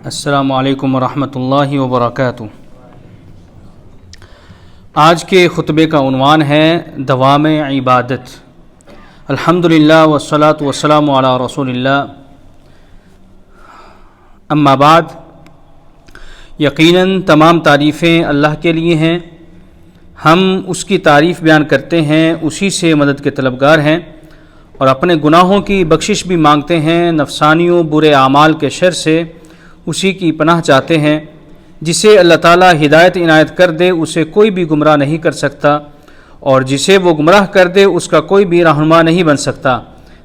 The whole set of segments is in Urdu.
السلام علیکم ورحمۃ اللہ وبرکاتہ۔ آج کے خطبے کا عنوان ہے دوام عبادت۔ الحمدللہ والصلاۃ والسلام علی رسول اللہ، اما بعد، یقیناً تمام تعریفیں اللہ کے لیے ہیں۔ ہم اس کی تعریف بیان کرتے ہیں، اسی سے مدد کے طلبگار ہیں اور اپنے گناہوں کی بخشش بھی مانگتے ہیں، نفسانیوں برے اعمال کے شر سے اسی کی پناہ چاہتے ہیں۔ جسے اللہ تعالیٰ ہدایت عنایت کر دے اسے کوئی بھی گمراہ نہیں کر سکتا، اور جسے وہ گمراہ کر دے اس کا کوئی بھی رہنما نہیں بن سکتا۔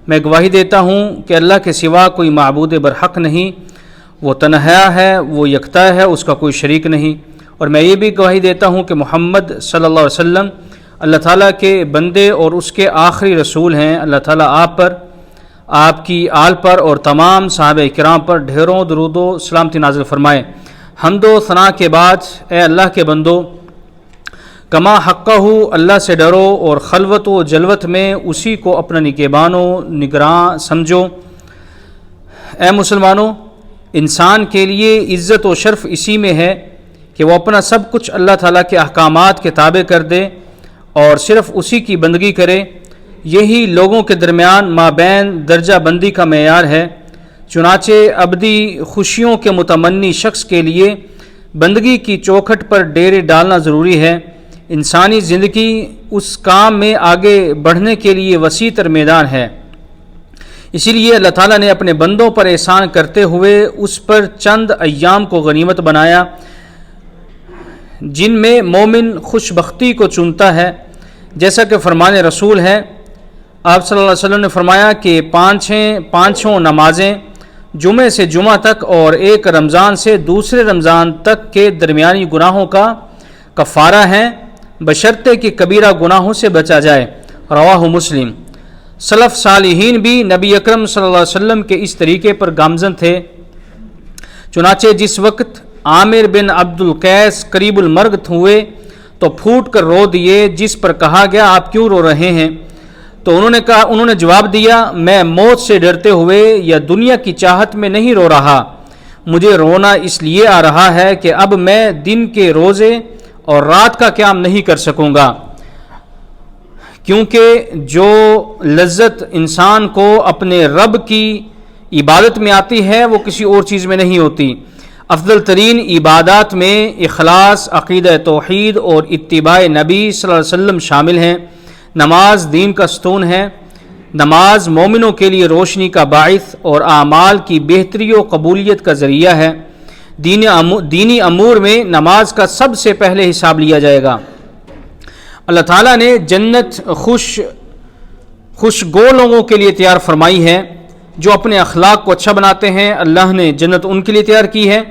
میں گواہی دیتا ہوں کہ اللہ کے سوا کوئی معبود برحق نہیں، وہ تنہا ہے، وہ یکتا ہے، اس کا کوئی شریک نہیں۔ اور میں یہ بھی گواہی دیتا ہوں کہ محمد صلی اللہ علیہ وسلم اللہ تعالیٰ کے بندے اور اس کے آخری رسول ہیں۔ اللہ تعالیٰ آپ پر، آپ کی آل پر اور تمام صحابہ کرام پر ڈھیروں درود و سلامتی نازل فرمائے۔ حمد و ثنا کے بعد، اے اللہ کے بندو، کما حقہ اللہ سے ڈرو اور خلوت و جلوت میں اسی کو اپنا نگہبان و نگراں سمجھو۔ اے مسلمانوں، انسان کے لیے عزت و شرف اسی میں ہے کہ وہ اپنا سب کچھ اللہ تعالیٰ کے احکامات کے تابع کر دے اور صرف اسی کی بندگی کرے۔ یہی لوگوں کے درمیان مابین درجہ بندی کا معیار ہے۔ چنانچہ ابدی خوشیوں کے متمنی شخص کے لیے بندگی کی چوکھٹ پر ڈیرے ڈالنا ضروری ہے۔ انسانی زندگی اس کام میں آگے بڑھنے کے لیے وسیع تر میدان ہے۔ اسی لیے اللہ تعالیٰ نے اپنے بندوں پر احسان کرتے ہوئے اس پر چند ایام کو غنیمت بنایا جن میں مومن خوش بختی کو چنتا ہے، جیسا کہ فرمان رسول ہے۔ آپ صلی اللہ علیہ وسلم نے فرمایا کہ پانچوں نمازیں جمعہ سے جمعہ تک اور ایک رمضان سے دوسرے رمضان تک کے درمیانی گناہوں کا کفارہ ہیں، بشرطے کہ کبیرہ گناہوں سے بچا جائے۔ رواہ مسلم۔ سلف صالحین بھی نبی اکرم صلی اللہ علیہ وسلم کے اس طریقے پر گامزن تھے۔ چنانچہ جس وقت عامر بن عبد القیس قریب المرگ ہوئے تو پھوٹ کر رو دیے، جس پر کہا گیا آپ کیوں رو رہے ہیں؟ تو انہوں نے جواب دیا، میں موت سے ڈرتے ہوئے یا دنیا کی چاہت میں نہیں رو رہا، مجھے رونا اس لیے آ رہا ہے کہ اب میں دن کے روزے اور رات کا قیام نہیں کر سکوں گا، کیونکہ جو لذت انسان کو اپنے رب کی عبادت میں آتی ہے وہ کسی اور چیز میں نہیں ہوتی۔ افضل ترین عبادات میں اخلاص، عقیدہ توحید اور اتباع نبی صلی اللہ علیہ وسلم شامل ہیں۔ نماز دین کا ستون ہے۔ نماز مومنوں کے لیے روشنی کا باعث اور اعمال کی بہتری و قبولیت کا ذریعہ ہے۔ دینی امور میں نماز کا سب سے پہلے حساب لیا جائے گا۔ اللہ تعالیٰ نے جنت خوشگو لوگوں کے لیے تیار فرمائی ہے جو اپنے اخلاق کو اچھا بناتے ہیں۔ اللہ نے جنت ان کے لیے تیار کی ہے،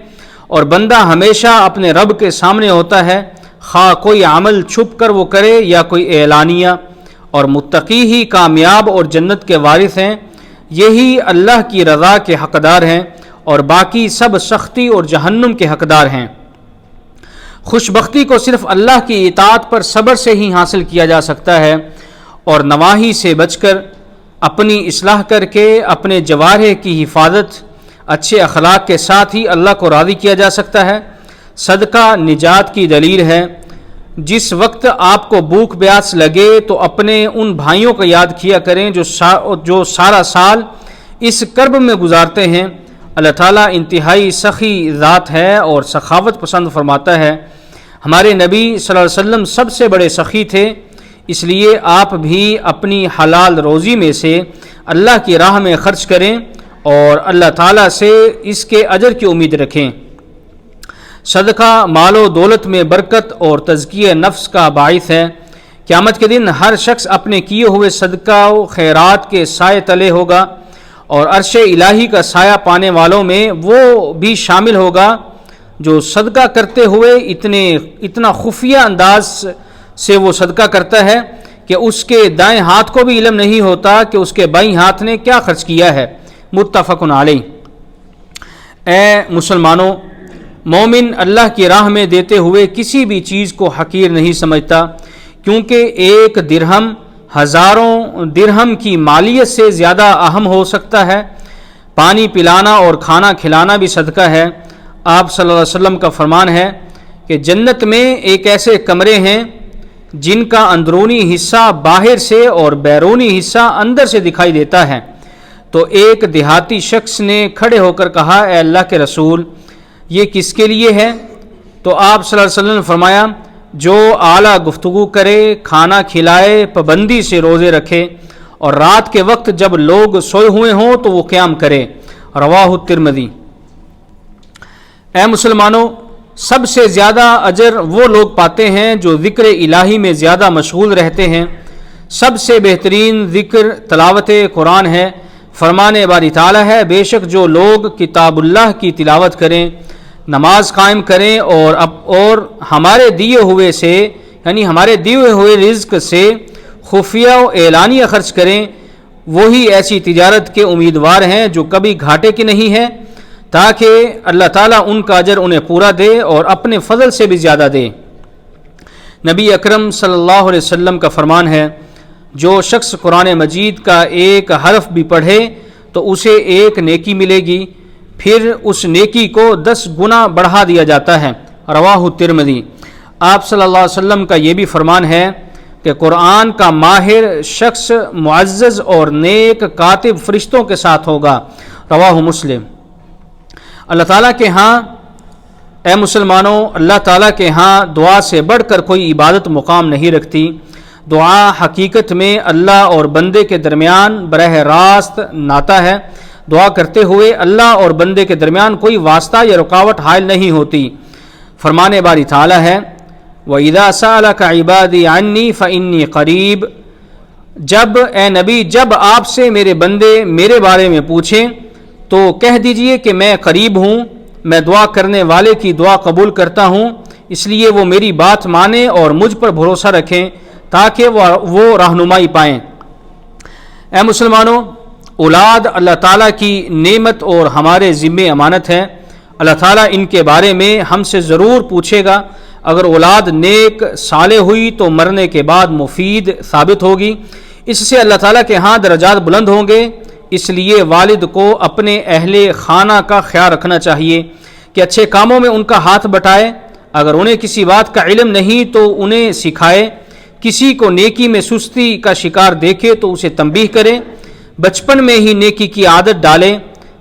اور بندہ ہمیشہ اپنے رب کے سامنے ہوتا ہے، خواہ کوئی عمل چھپ کر وہ کرے یا کوئی اعلانیہ، اور متقی ہی کامیاب اور جنت کے وارث ہیں۔ یہی اللہ کی رضا کے حقدار ہیں اور باقی سب سختی اور جہنم کے حقدار ہیں۔ خوش بختی کو صرف اللہ کی اطاعت پر صبر سے ہی حاصل کیا جا سکتا ہے، اور نواہی سے بچ کر اپنی اصلاح کر کے اپنے جوارح کی حفاظت اچھے اخلاق کے ساتھ ہی اللہ کو راضی کیا جا سکتا ہے۔ صدقہ نجات کی دلیل ہے۔ جس وقت آپ کو بھوک پیاس لگے تو اپنے ان بھائیوں کو یاد کیا کریں جو سارا سال اس کرب میں گزارتے ہیں۔ اللہ تعالیٰ انتہائی سخی ذات ہے اور سخاوت پسند فرماتا ہے۔ ہمارے نبی صلی اللہ علیہ وسلم سب سے بڑے سخی تھے، اس لیے آپ بھی اپنی حلال روزی میں سے اللہ کی راہ میں خرچ کریں اور اللہ تعالیٰ سے اس کے اجر کی امید رکھیں۔ صدقہ مال و دولت میں برکت اور تزکیہ نفس کا باعث ہے۔ قیامت کے دن ہر شخص اپنے کیے ہوئے صدقہ و خیرات کے سائے تلے ہوگا، اور عرش الہی کا سایہ پانے والوں میں وہ بھی شامل ہوگا جو صدقہ کرتے ہوئے اتنا خفیہ انداز سے وہ صدقہ کرتا ہے کہ اس کے دائیں ہاتھ کو بھی علم نہیں ہوتا کہ اس کے بائیں ہاتھ نے کیا خرچ کیا ہے۔ متفق علیہ۔ اے مسلمانوں، مومن اللہ کی راہ میں دیتے ہوئے کسی بھی چیز کو حقیر نہیں سمجھتا، کیونکہ ایک درہم ہزاروں درہم کی مالیت سے زیادہ اہم ہو سکتا ہے۔ پانی پلانا اور کھانا کھلانا بھی صدقہ ہے۔ آپ صلی اللہ علیہ وسلم کا فرمان ہے کہ جنت میں ایک ایسے کمرے ہیں جن کا اندرونی حصہ باہر سے اور بیرونی حصہ اندر سے دکھائی دیتا ہے۔ تو ایک دیہاتی شخص نے کھڑے ہو کر کہا، اے اللہ کے رسول، یہ کس کے لیے ہے؟ تو آپ صلی اللہ علیہ وسلم نے فرمایا، جو اعلیٰ گفتگو کرے، کھانا کھلائے، پابندی سے روزے رکھے، اور رات کے وقت جب لوگ سوئے ہوئے ہوں تو وہ قیام کرے۔ رواہ الترمذی۔ اے مسلمانوں، سب سے زیادہ اجر وہ لوگ پاتے ہیں جو ذکر الہی میں زیادہ مشغول رہتے ہیں۔ سب سے بہترین ذکر تلاوت قرآن ہے۔ فرمان باری تعالیٰ ہے، بے شک جو لوگ کتاب اللہ کی تلاوت کریں، نماز قائم کریں اور ہمارے دیے ہوئے سے یعنی ہمارے دیے ہوئے رزق سے خفیہ و اعلانیہ خرچ کریں، وہی ایسی تجارت کے امیدوار ہیں جو کبھی گھاٹے کی نہیں ہے، تاکہ اللہ تعالیٰ ان کا اجر انہیں پورا دے اور اپنے فضل سے بھی زیادہ دے۔ نبی اکرم صلی اللہ علیہ وسلم کا فرمان ہے، جو شخص قرآن مجید کا ایک حرف بھی پڑھے تو اسے ایک نیکی ملے گی، پھر اس نیکی کو 10 گنا بڑھا دیا جاتا ہے۔ رواہ الترمذی۔ آپ صلی اللہ علیہ وسلم کا یہ بھی فرمان ہے کہ قرآن کا ماہر شخص معزز اور نیک کاتب فرشتوں کے ساتھ ہوگا۔ رواہ مسلم۔ اللہ تعالیٰ کے ہاں، اے مسلمانوں، اللہ تعالیٰ کے ہاں دعا سے بڑھ کر کوئی عبادت مقام نہیں رکھتی۔ دعا حقیقت میں اللہ اور بندے کے درمیان براہ راست ناطہ ہے۔ دعا کرتے ہوئے اللہ اور بندے کے درمیان کوئی واسطہ یا رکاوٹ حائل نہیں ہوتی۔ فرمان باری تعالیٰ ہے، وَإِذَا سَأَلَكَ عِبَادِي عَنِّي فَإِنِّي قَرِيبٌ۔ جب اے نبی، جب آپ سے میرے بندے میرے بارے میں پوچھیں تو کہہ دیجئے کہ میں قریب ہوں، میں دعا کرنے والے کی دعا قبول کرتا ہوں، اس لیے وہ میری بات مانیں اور مجھ پر بھروسہ رکھیں تاکہ وہ رہنمائی پائیں۔ اے مسلمانوں، اولاد اللہ تعالیٰ کی نعمت اور ہمارے ذمہ امانت ہے۔ اللہ تعالیٰ ان کے بارے میں ہم سے ضرور پوچھے گا۔ اگر اولاد نیک صالح ہوئی تو مرنے کے بعد مفید ثابت ہوگی، اس سے اللہ تعالیٰ کے ہاں درجات بلند ہوں گے۔ اس لیے والد کو اپنے اہل خانہ کا خیال رکھنا چاہیے کہ اچھے کاموں میں ان کا ہاتھ بٹائے، اگر انہیں کسی بات کا علم نہیں تو انہیں سکھائے، کسی کو نیکی میں سستی کا شکار دیکھے تو اسے تنبیہ کرے، بچپن میں ہی نیکی کی عادت ڈالے،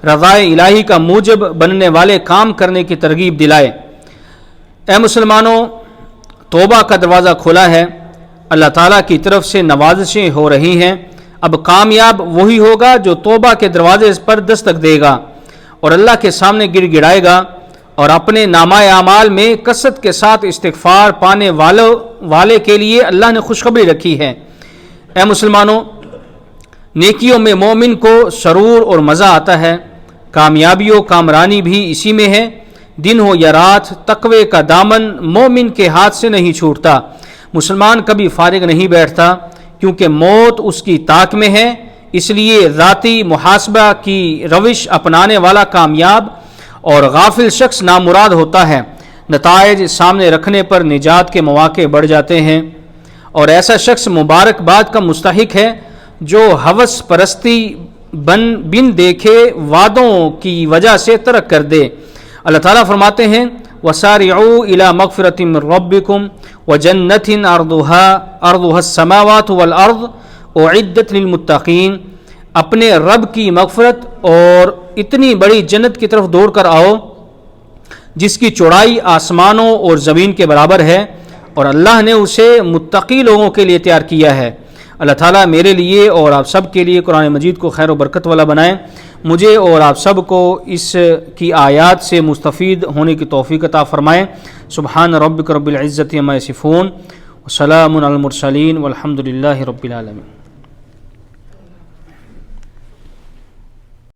رضائے الہی کا موجب بننے والے کام کرنے کی ترغیب دلائے۔ اے مسلمانوں، توبہ کا دروازہ کھلا ہے، اللہ تعالیٰ کی طرف سے نوازشیں ہو رہی ہیں۔ اب کامیاب وہی ہوگا جو توبہ کے دروازے پر دستک دے گا اور اللہ کے سامنے گڑ گڑائے گا اور اپنے نامہ اعمال میں کثرت کے ساتھ استغفار پانے والے کے لیے اللہ نے خوشخبری رکھی ہے۔ اے مسلمانوں، نیکیوں میں مومن کو سرور اور مزہ آتا ہے، کامیابی و کامرانی بھی اسی میں ہے۔ دن ہو یا رات، تقوی کا دامن مومن کے ہاتھ سے نہیں چھوٹتا۔ مسلمان کبھی فارغ نہیں بیٹھتا کیونکہ موت اس کی طاق میں ہے، اس لیے ذاتی محاسبہ کی روش اپنانے والا کامیاب اور غافل شخص نامراد ہوتا ہے۔ نتائج سامنے رکھنے پر نجات کے مواقع بڑھ جاتے ہیں، اور ایسا شخص مبارکباد کا مستحق ہے جو ہوس پرستی بن دیکھے وعدوں کی وجہ سے ترک کر دے۔ اللہ تعالیٰ فرماتے ہیں، وَسَارِعُوا إِلَى مَغْفِرَةٍ مِّن رَّبِّكُمْ وَجَنَّةٍ عَرْضُهَا السَّمَاوَاتُ وَالْأَرْضُ أُعِدَّتْ لِلْمُتَّقِينَ۔ اپنے رب کی مغفرت اور اتنی بڑی جنت کی طرف دوڑ کر آؤ جس کی چوڑائی آسمانوں اور زمین کے برابر ہے، اور اللہ نے اسے متقی لوگوں کے لیے تیار کیا ہے۔ اللہ تعالیٰ میرے لیے اور آپ سب کے لیے قرآن مجید کو خیر و برکت والا بنائیں، مجھے اور آپ سب کو اس کی آیات سے مستفید ہونے کی توفیق عطا فرمائیں۔ سبحان ربک رب العزت عما یصفون وسلام علی المرسلین والحمد للہ رب العالمین۔